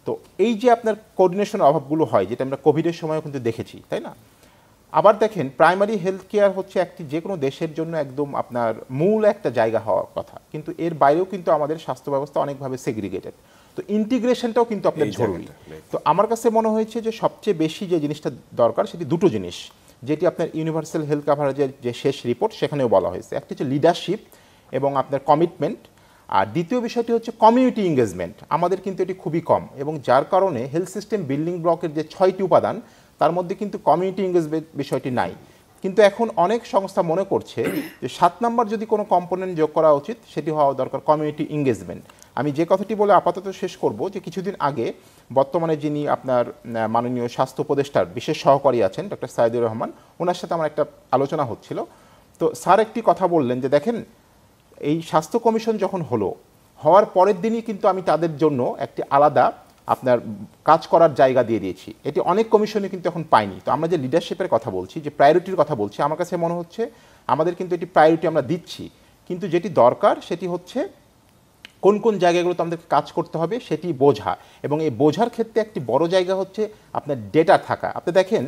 তো এই যে আপনার কোঅর্ডিনেশনের অভাবগুলো হয় যেটা আমরা কোভিডের সময়ও কিন্তু দেখেছি, তাই না? আবার দেখেন প্রাইমারি হেলথ কেয়ার হচ্ছে একটি যে কোনো দেশের জন্য একদম আপনার মূল একটা জায়গা হওয়ার কথা, কিন্তু এর বাইরেও কিন্তু আমাদের স্বাস্থ্য ব্যবস্থা অনেকভাবে সেগ্রিগেটেড। তো ইন্টিগ্রেশনটাও কিন্তু আপনার জরুরি। তো আমার কাছে মনে হয়েছে যে সবচেয়ে বেশি যে জিনিসটা দরকার সেটি দুটো জিনিস, যেটি আপনার ইউনিভার্সাল হেলথ কাভারেজের যে শেষ রিপোর্ট সেখানেও বলা হয়েছে। একটি হচ্ছে লিডারশিপ এবং আপনার কমিটমেন্ট, আর দ্বিতীয় বিষয়টি হচ্ছে কমিউনিটি এঙ্গেজমেন্ট। আমাদের কিন্তু এটি খুবই কম, এবং যার কারণে হেলথ সিস্টেম বিল্ডিং ব্লকের যে 6টি উপাদান তার মধ্যে কিন্তু কমিউনিটি এঙ্গেজমেন্ট বিষয়টি নাই। কিন্তু এখন অনেক সংস্থা মনে করছে যে 7 নম্বর যদি কোনো কম্পোনেন্ট যোগ করা উচিত সেটি হওয়া দরকার কমিউনিটি এঙ্গেজমেন্ট। আমি যে কথাটি বলে আপাতত শেষ করব যে কিছুদিন আগে বর্তমানে যিনি আপনার মাননীয় স্বাস্থ্য উপদেষ্টার বিশেষ সহকারী আছেন ডক্টর সাইদুর রহমান, ওনার সাথে আমার একটা আলোচনা হচ্ছিল। তো স্যার একটি কথা বললেন যে দেখেন এই স্বাস্থ্য কমিশন যখন হওয়ার পরের দিনই কিন্তু আমি তাদের জন্য একটি আলাদা আপনার কাজ করার জায়গা দিয়ে দিয়েছি। এটি অনেক কমিশনে কিন্তু এখন পাইনি। তো আমরা যে লিডারশিপের কথা বলছি, যে প্রায়োরিটির কথা বলছি, আমার কাছে মনে হচ্ছে আমাদের কিন্তু এটি প্রায়োরিটি আমরা দিচ্ছি, কিন্তু যেটি দরকার সেটি হচ্ছে কোন কোন জায়গাগুলোতে আমাদেরকে কাজ করতে হবে সেটি বোঝা, এবং এই বোঝার ক্ষেত্রে একটি বড় জায়গা হচ্ছে আপনার ডেটা থাকা। আপনি দেখেন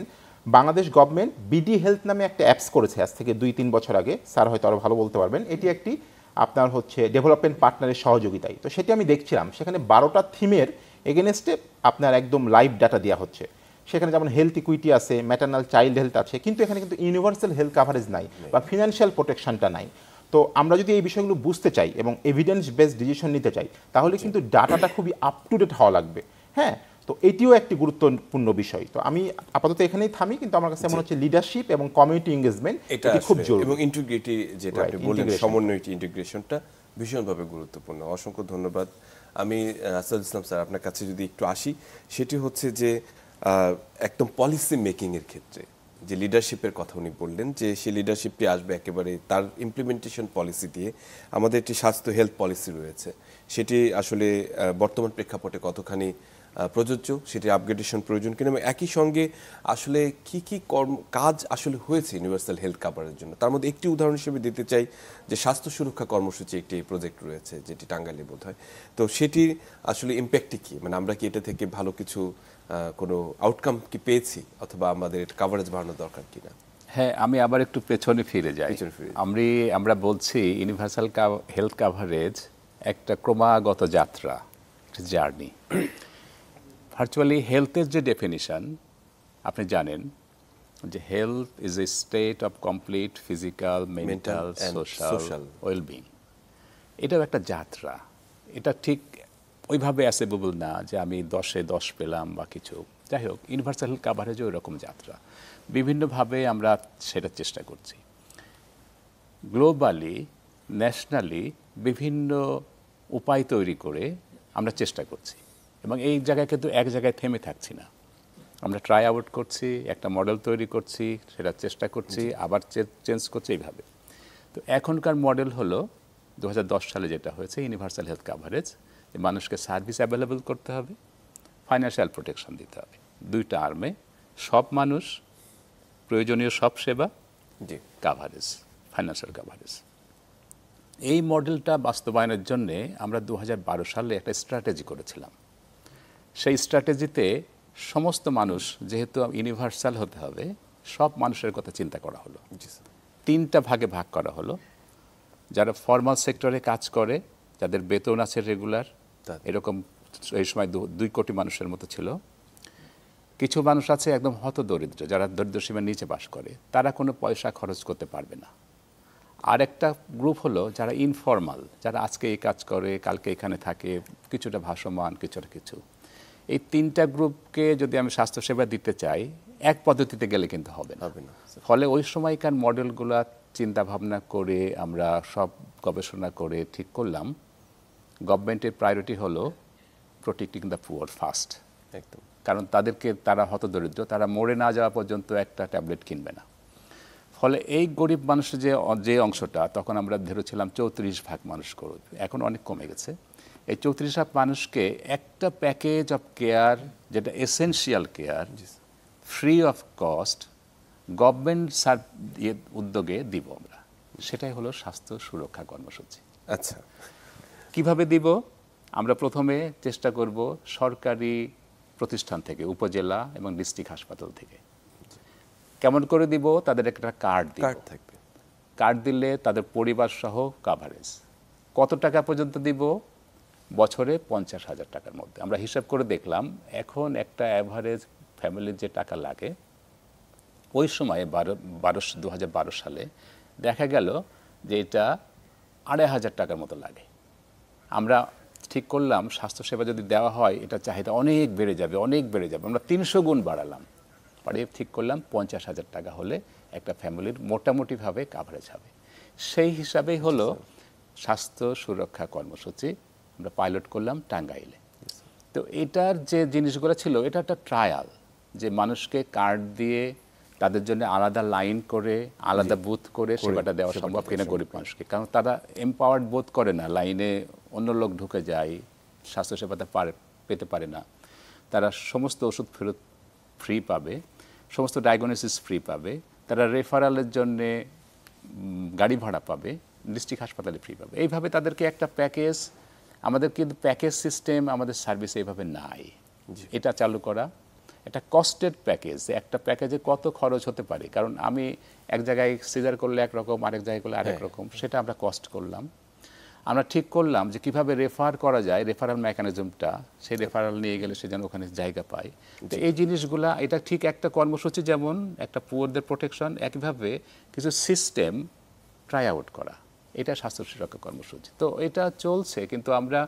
বাংলাদেশ গভর্নমেন্ট বিডি হেলথ নামে একটা অ্যাপস করেছে আজ থেকে 2-3 বছর আগে, স্যার হয়তো আরও ভালো বলতে পারবেন। এটি একটি আপনার হচ্ছে ডেভেলপমেন্ট পার্টনারের সহযোগিতায়। তো সেটি আমি দেখছিলাম, সেখানে 12টা থিমের এগেনস্টে আপনার একদম লাইভ ডাটা দেওয়া হচ্ছে। সেখানে যেমন হেলথ ইকুইটি আছে, ম্যাটার্নাল চাইল্ড হেলথ আছে, কিন্তু এখানে কিন্তু ইউনিভার্সাল হেলথ কাভারেজ নাই বা ফিনান্সিয়াল প্রোটেকশনটা নাই। তো আমরা যদি এই বিষয়গুলো বুঝতে চাই এবং এভিডেন্স বেসড ডিসিশন নিতে চাই তাহলে কিন্তু ডাটাটা খুবই আপ টু ডেট হওয়া লাগবে। হ্যাঁ, তো এটিও একটি গুরুত্বপূর্ণ বিষয়। তো আমি আপাতত এখানেই থামি, কিন্তু আমার কাছে মনে হচ্ছে লিডারশিপ এবং কমিউনিটি এঙ্গেজমেন্ট এটা খুব জরুরি, এবং ইন্টিগ্রিটি যেটা আপনি বললেন সমন্বয়টি ইন্টিগ্রেশনটা ভীষণভাবে গুরুত্বপূর্ণ। অসংখ্য ধন্যবাদ। আমি আসাদ ইসলাম স্যার আপনার কাছে যদি একটু আসি, সেটি হচ্ছে যে একদম পলিসি মেকিংয়ের ক্ষেত্রে যে লিডারশিপের কথা উনি বললেন, যে সেই লিডারশিপটি আসবে একেবারে তার ইমপ্লিমেন্টেশন পলিসি দিয়ে। আমাদের একটি স্বাস্থ্য হেলথ পলিসি রয়েছে, সেটি আসলে বর্তমান প্রেক্ষাপটে কতখানি প্রযোজ্য, সেটি আপগ্রেডেশন প্রয়োজন কিনা, এবং একই সঙ্গে আসলে কি কি কাজ আসলে হয়েছে ইউনিভার্সাল হেলথ কাভারের জন্য। তার মধ্যে একটি উদাহরণ হিসেবে দিতে চাই যে স্বাস্থ্য সুরক্ষা কর্মসূচি একটি প্রজেক্ট রয়েছে, যেটি টাঙ্গাইলে বোধ হয়। তো সেটির আসলে ইম্প্যাক্টটি কি, মানে আমরা কি এটা থেকে ভালো কিছু কোনো আউটকাম কি পেয়েছি, অথবা আমাদের কাভারেজ বাড়ানো দরকার কিনা? হ্যাঁ, আমি আবার একটু পেছনে ফিরে যাই। আমরা বলছি ইউনিভার্সাল হেলথ কাভারেজ একটা ক্রমাগত যাত্রা, জার্নি। ভার্চুয়ালি হেলথের যে ডেফিনিশন আপনি জানেন যে health is a state of complete physical, mental, social wellbeing. এটাও একটা যাত্রা। এটা ঠিক ওইভাবে অ্যাসেবেবল না যে আমি 10-এ 10 পেলাম বা কিছু। যাই হোক, ইউনিভার্সাল হেলথ কাভারেজও এরকম যাত্রা, বিভিন্নভাবে আমরা সেটা চেষ্টা করছি। গ্লোবালি, ন্যাশনালি বিভিন্ন উপায় তৈরি করে আমরা চেষ্টা করছি, এবং এই জায়গায় কিন্তু এক জায়গায় থেমে থাকছি না। আমরা ট্রাই আউট করছি, একটা মডেল তৈরি করছি, সেটা চেষ্টা করছি, আবার চেঞ্জ করছি, এইভাবে। তো এখনকার মডেল হলো 2010 সালে যেটা হয়েছে ইউনিভার্সাল হেলথ কাভারেজ, যে মানুষকে সার্ভিস অ্যাভেলেবল করতে হবে, ফাইন্যান্সিয়াল প্রোটেকশন দিতে হবে, দুইটা আর্মে সব মানুষ, প্রয়োজনীয় সব সেবা, কাভারেজ, ফাইন্যান্সিয়াল কাভারেজ। এই মডেলটা বাস্তবায়নের জন্য আমরা 2012 সালে একটা স্ট্র্যাটেজি করেছিলাম। সেই স্ট্র্যাটেজিতে সমস্ত মানুষ, যেহেতু ইউনিভার্সাল হতে হবে, সব মানুষের কথা চিন্তা করা হলো। 3টা ভাগে ভাগ করা হলো। যারা ফর্মাল সেক্টরে কাজ করে, যাদের বেতন আছে রেগুলার, এরকম এই সময় 2 কোটি মানুষের মতো ছিল। কিছু মানুষ আছে একদম হতদরিদ্র, যারা দরিদ্রসীমার নিচে বাস করে, তারা কোনো পয়সা খরচ করতে পারবে না। আর একটা গ্রুপ হলো যারা ইনফর্মাল, যারা আজকে এই কাজ করে, কালকে এখানে থাকে, কিছুটা ভাসমান, কিছুটা কিছু। এই 3টা গ্রুপকে যদি আমি স্বাস্থ্যসেবা দিতে চাই, এক পদ্ধতিতে গেলে কিন্তু হবে না। ফলে ওই সময়কার মডেলগুলো চিন্তা ভাবনা করে আমরা সব গবেষণা করে ঠিক করলাম গভর্নমেন্টের প্রায়োরিটি হলো প্রোটেক্টিং দ্য পুয়ার ফার্স্ট। একদম। কারণ তারা হতদরিদ্র, তারা মরে না যাওয়া পর্যন্ত একটা ট্যাবলেট কিনবে না। ফলে এই গরিব মানুষের যে অংশটা, তখন আমরা ধরেছিলাম 34% মানুষ করবে, এখন অনেক কমে গেছে। এই 34% মানুষকে একটা প্যাকেজ অফ কেয়ার, যেটা essential care, free of cost, government উদ্যোগে দিব আমরা। সেটাই হলো স্বাস্থ্য সুরক্ষা কর্মসূচি। আচ্ছা, কিভাবে দিব? আমরা প্রথমে চেষ্টা করব সরকারি প্রতিষ্ঠান থেকে, উপজেলা এবং ডিস্ট্রিক্ট হাসপাতাল থেকে। কেমন করে দিব? তাদের একটা কার্ড থাকবে। কার্ড দিলে তাদের পরিবার সহ কাভারেজ। কত টাকা পর্যন্ত দিব? বছরে 50,000 টাকার মধ্যে। আমরা হিসাব করে দেখলাম, এখন একটা অ্যাভারেজ ফ্যামিলির যে টাকা লাগে, ওই সময়ে 2012 সালে দেখা গেল যে এটা 2,500 টাকার মতো লাগে। আমরা ঠিক করলাম স্বাস্থ্যসেবা যদি দেওয়া হয়, এটা চাহিদা অনেক বেড়ে যাবে, অনেক বেড়ে যাবে। আমরা 300 গুণ বাড়ালাম, পরে ঠিক করলাম 50,000 টাকা হলে একটা ফ্যামিলির মোটামুটিভাবে কাভারেজ হবে। সেই হিসাবেই হলো স্বাস্থ্য সুরক্ষা কর্মসূচি আমরা পাইলট করলাম টাঙ্গাইলে। তো এটার যে জিনিসগুলো ছিল, এটা একটা ট্রায়াল, যে মানুষকে কার্ড দিয়ে তাদের জন্য আলাদা লাইন করে, আলাদা বুথ করে সেবাটা দেওয়া সম্ভব কিনা গরিব মানুষকে। কারণ তারা এম্পাওয়ার্ড বোধ করে না, লাইনে অন্য লোক ঢুকে যায়, স্বাস্থ্যসেবাটা পেতে পারে না। তারা সমস্ত ওষুধ ফেরত ফ্রি পাবে, সমস্ত ডায়াগনোসিস ফ্রি পাবে, তারা রেফারেলের জন্যে গাড়ি ভাড়া পাবে, ডিস্ট্রিক্ট হাসপাতালে ফ্রি পাবে। এইভাবে তাদেরকে একটা প্যাকেজ, আমাদের কিন্তু প্যাকেজ সিস্টেম আমাদের সার্ভিসে এইভাবে নাই। এটা চালু করা একটা কস্টেড প্যাকেজ, একটা প্যাকেজে কত খরচ হতে পারে, কারণ আমি এক জায়গায় সিজার করলে একরকম, আরেক জায়গায় করলে আরেক রকম, সেটা আমরা কস্ট করলাম। আমরা ঠিক করলাম যে কিভাবে রেফার করা যায়, রেফারাল মেকানিজমটা, সেই রেফারাল নিয়ে গেলে সে যেন ওখানে জায়গা পায়। তো এই জিনিসগুলা, এটা ঠিক একটা কর্মসূচি, যেমন একটা পুয়ারদের প্রোটেকশন, একইভাবে কিছু সিস্টেম ট্রাই আউট করা, এটা স্বাস্থ্য সুরক্ষা কর্মসূচি। তো এটা চলছে, কিন্তু আমরা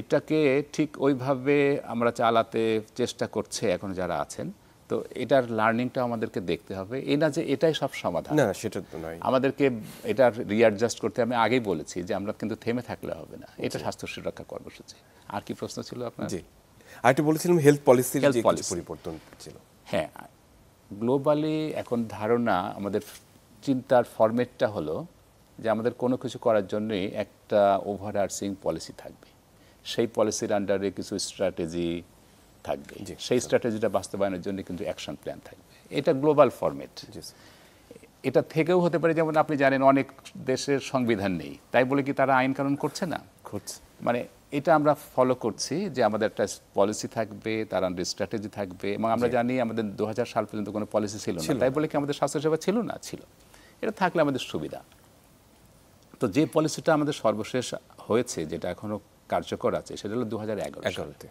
এটাকে ঠিক ওইভাবে আমরা চালাতে চেষ্টা করছে এখন যারা আছেন। তো এটার লার্নিংটা আমাদেরকে দেখতে হবে, এই না যে এটাই সব সমাধান, না সেটা তো নয়। আমাদেরকে এটার রিঅ্যাডজাস্ট করতে, আমি আগেই বলেছি যে আমরা কিন্তু থেমে থাকলে হবে না। এটা স্বাস্থ্য সুরক্ষা কর্মসূচি। আর কি প্রশ্ন ছিল আপনার? জি, আরেকটু বলেছিলাম হেলথ পলিসির যে কিছু পরিবর্তন ছিল। হ্যাঁ, গ্লোবালি এখন ধারণা, আমাদের চিন্তার ফরম্যাটটা হলো যে আমাদের কোনো কিছু করার জন্যই একটা ওভারআর্চিং পলিসি থাকবে, সেই পলিসির আন্ডারে কিছু স্ট্র্যাটেজি থাকবে, সেই স্ট্র্যাটেজিটা বাস্তবায়নের জন্য কিন্তু অ্যাকশন প্ল্যান থাকবে। এটা গ্লোবাল ফরম্যাট। এটা থেকেও হতে পারে, যেমন আপনি জানেন অনেক দেশের সংবিধান নেই, তাই বলে কি তারা আইন কানুন করছে না? করছে। মানে এটা আমরা ফলো করছি যে আমাদের একটা পলিসি থাকবে, তার আন্ডারে স্ট্র্যাটেজি থাকবে, এবং আমরা জানি আমাদের 2000 সাল পর্যন্ত কোনো পলিসি ছিল না, তাই বলে কি আমাদের স্বাস্থ্যসেবা ছিল না? ছিল। এটা থাকলে আমাদের সুবিধা। তো যে পলিসিটা আমাদের সর্বশেষ হয়েছে, যেটা এখনো কার্যকর আছে, সেটা হলো 2011-তে।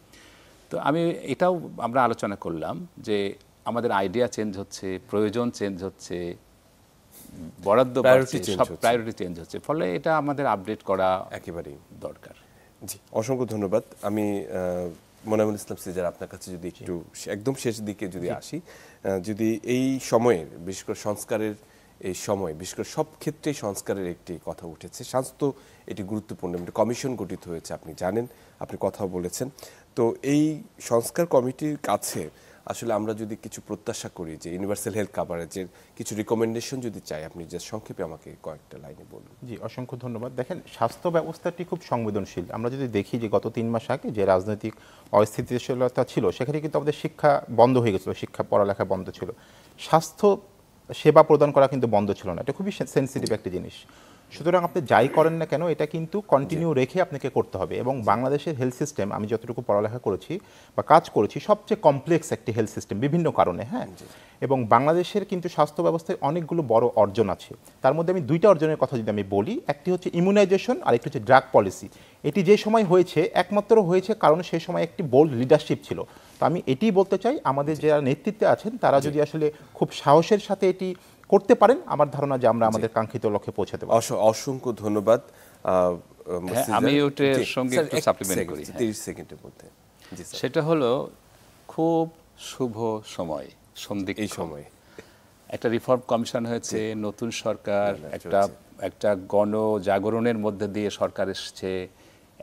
তো এটাও আমরা আলোচনা করলাম যে আমাদের আইডিয়া চেঞ্জ হচ্ছে, প্রয়োজন চেঞ্জ হচ্ছে, বরাদ্দ বাড়ছে, সব প্রায়োরিটি চেঞ্জ হচ্ছে, ফলে এটা আমাদের আপডেট করা একেবারেই দরকার। জি, অসংখ্য ধন্যবাদ। আমি মোনায়েমুল ইসলাম সিজার, আপনার কাছে যদি একটু একদম শেষ দিকে যদি আসি, যদি এই সময়ের বিশেষ করে সংস্কারের এই সময়, বিশেষ করে সব ক্ষেত্রেই সংস্কারের একটি কথা উঠেছে, স্বাস্থ্য এটি গুরুত্বপূর্ণ, একটি কমিশন গঠিত হয়েছে, আপনি জানেন, আপনি কথাও বলেছেন। তো এই সংস্কার কমিটির কাছে আসলে আমরা যদি কিছু প্রত্যাশা করি যে ইউনিভার্সাল হেলথ কাভারেজের কিছু রিকমেন্ডেশন যদি চাই, আপনি যে সংক্ষেপে আমাকে কয়েকটা লাইনে বলুন। জি, অসংখ্য ধন্যবাদ। দেখেন, স্বাস্থ্য ব্যবস্থাটি খুব সংবেদনশীল। আমরা যদি দেখি যে গত 3 মাস আগে যে রাজনৈতিক অস্থিতিশীলতা ছিল, সেখানে কিন্তু আমাদের শিক্ষা বন্ধ হয়ে গেছিল, শিক্ষা পড়ালেখা বন্ধ ছিল, স্বাস্থ্য সেবা প্রদান করা কিন্তু বন্ধ ছিল না। এটা খুবই সেন্সিটিভ একটা জিনিস। সুতরাং আপনি যাই করেন না কেন, এটা কিন্তু কন্টিনিউ রেখে আপনাকে করতে হবে। এবং বাংলাদেশের হেলথ সিস্টেম, আমি যতটুকু পড়ালেখা করেছি বা কাজ করেছি, সবচেয়ে কমপ্লেক্স একটি হেলথ সিস্টেম বিভিন্ন কারণে। হ্যাঁ, এবং বাংলাদেশের কিন্তু স্বাস্থ্য ব্যবস্থায় অনেকগুলো বড় অর্জন আছে। তার মধ্যে আমি 2টা অর্জনের কথা যদি আমি বলি, একটি হচ্ছে ইমিউনাইজেশন আর একটি হচ্ছে ড্রাগ পলিসি। এটি যে সময় হয়েছে, একমাত্র হয়েছে কারণ সেই সময় একটি বোল্ড লিডারশিপ ছিল। তো আমি এটিই বলতে চাই, আমাদের যারা নেতৃত্বে আছেন তারা যদি আসলে খুব সাহসের সাথে এটি করতে পারেন, আমার ধারণা যে আমরা আমাদের কাঙ্ক্ষিত লক্ষ্যে পৌঁছাতে পারব। অসংখ্য ধন্যবাদ। আমি ওটার সঙ্গে একটু সাপ্লিমেন্ট করি 30 সেকেন্ডের মধ্যে। সেটা হলো খুব শুভ সময়, এই সময় একটা রিফর্ম কমিশন হয়েছে, নতুন সরকার, একটা গণজাগরণের মধ্যে দিয়ে সরকার এসেছে।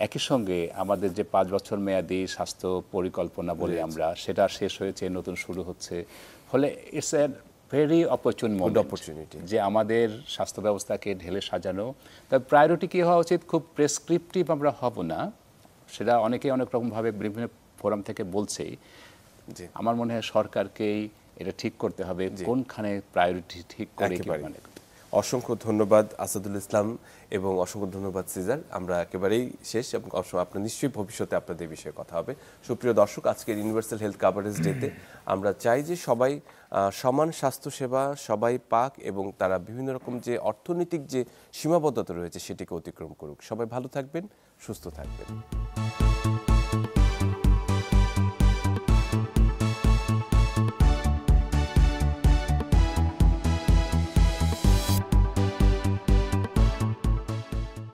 একই সঙ্গে আমাদের যে 5 বছর মেয়াদী স্বাস্থ্য পরিকল্পনা বলি আমরা, সেটা শেষ হয়েছে, নতুন শুরু হচ্ছে। ফলে ইটস এ ভেরি অপরচুনিটি যে আমাদের স্বাস্থ্য ব্যবস্থাকে ঢেলে সাজানো। তার প্রায়োরিটি কী হওয়া উচিত? খুব প্রেসক্রিপটিভ আমরা হব না, সেটা অনেকেই অনেক রকমভাবে বিভিন্ন ফোরাম থেকে বলছেই। আমার মনে হয় সরকারকেই এটা ঠিক করতে হবে কোনখানে প্রায়োরিটি ঠিক করে। অসংখ্য ধন্যবাদ আসাদুল ইসলাম এবং অসংখ্য ধন্যবাদ সিজার। আমরা একেবারেই শেষ, এবং আপনার নিশ্চয়ই ভবিষ্যতে আপনাদের বিষয়ে কথা হবে। সুপ্রিয় দর্শক, আজকের ইউনিভার্সাল হেলথ কাভারেজ ডেতে আমরা চাই যে সবাই সমান স্বাস্থ্যসেবা সবাই পাক, এবং তারা বিভিন্ন রকম যে অর্থনৈতিক যে সীমাবদ্ধতা রয়েছে সেটিকে অতিক্রম করুক। সবাই ভালো থাকবেন, সুস্থ থাকবেন।